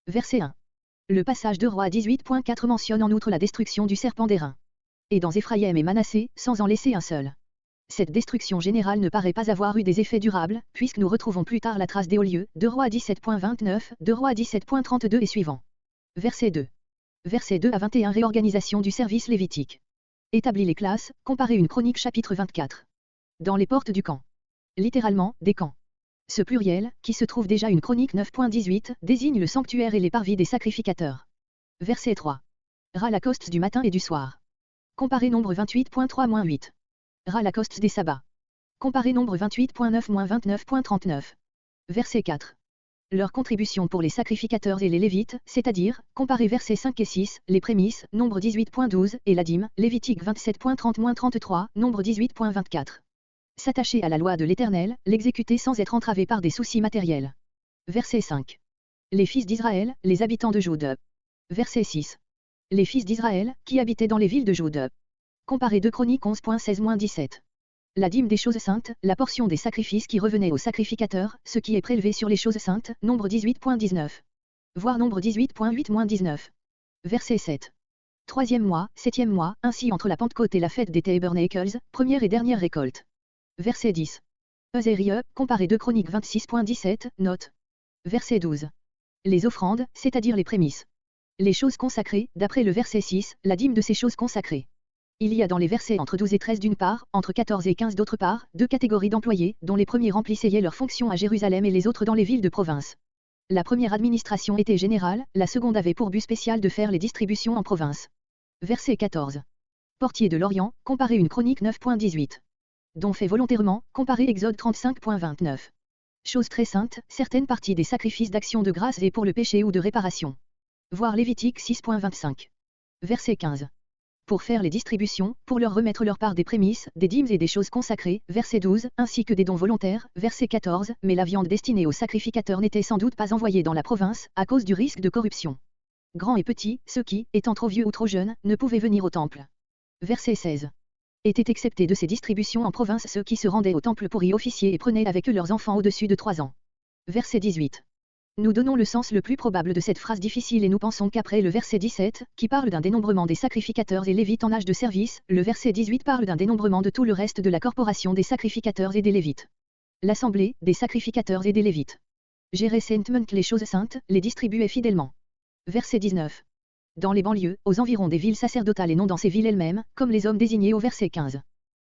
Verset 1. Le passage de Rois 18.4 mentionne en outre la destruction du serpent d'airain. Et dans Éphraïm et Manassé, sans en laisser un seul. Cette destruction générale ne paraît pas avoir eu des effets durables, puisque nous retrouvons plus tard la trace des hauts lieux, de Rois 17.29, de Rois 17.32 et suivants. Verset 2. Verset 2 à 21 Réorganisation du service lévitique. Établit les classes, comparez une chronique chapitre 24. Dans les portes du camp. Littéralement, des camps. Ce pluriel, qui se trouve déjà une chronique 9.18, désigne le sanctuaire et les parvis des sacrificateurs. Verset 3. Ras la coste du matin et du soir. Comparez nombre 28.3-8. Ras la coste des sabbats. Comparez nombre 28.9-29.39. Verset 4. Leur contribution pour les sacrificateurs et les lévites, c'est-à-dire, comparez versets 5 et 6, les prémices, nombre 18.12, et la dîme, Lévitique 27.30-33, nombre 18.24. S'attacher à la loi de l'Éternel, l'exécuter sans être entravé par des soucis matériels. Verset 5. Les fils d'Israël, les habitants de Jude. Verset 6. Les fils d'Israël, qui habitaient dans les villes de Jude. Comparez 2 Chroniques 11.16-17. La dîme des choses saintes, la portion des sacrifices qui revenait aux sacrificateurs, ce qui est prélevé sur les choses saintes, nombre 18.19. Voir nombre 18.8-19. Verset 7. Troisième mois, septième mois, ainsi entre la Pentecôte et la fête des Tabernacles, première et dernière récolte. Verset 10. Eusérie, comparez 2 Chroniques 26.17, note. Verset 12. Les offrandes, c'est-à-dire les prémices. Les choses consacrées, d'après le verset 6, la dîme de ces choses consacrées. Il y a dans les versets entre 12 et 13 d'une part, entre 14 et 15 d'autre part, 2 catégories d'employés, dont les premiers remplissaient leurs fonctions à Jérusalem et les autres dans les villes de province. La première administration était générale, la seconde avait pour but spécial de faire les distributions en province. Verset 14. Portier de l'Orient, comparez une chronique 9.18. Dont fait volontairement, comparez Exode 35.29. Chose très sainte, certaines parties des sacrifices d'action de grâce et pour le péché ou de réparation. Voir Lévitique 6.25. Verset 15. Pour faire les distributions, pour leur remettre leur part des prémices, des dîmes et des choses consacrées, verset 12, ainsi que des dons volontaires, verset 14, mais la viande destinée aux sacrificateurs n'était sans doute pas envoyée dans la province, à cause du risque de corruption. Grands et petits, ceux qui, étant trop vieux ou trop jeunes, ne pouvaient venir au temple. Verset 16. Étaient exceptés de ces distributions en province ceux qui se rendaient au temple pour y officier et prenaient avec eux leurs enfants au-dessus de 3 ans. Verset 18. Nous donnons le sens le plus probable de cette phrase difficile et nous pensons qu'après le verset 17, qui parle d'un dénombrement des sacrificateurs et lévites en âge de service, le verset 18 parle d'un dénombrement de tout le reste de la corporation des sacrificateurs et des lévites. L'assemblée, des sacrificateurs et des lévites. Gérer saintement les choses saintes, les distribuer fidèlement. Verset 19. Dans les banlieues, aux environs des villes sacerdotales et non dans ces villes elles-mêmes, comme les hommes désignés au verset 15.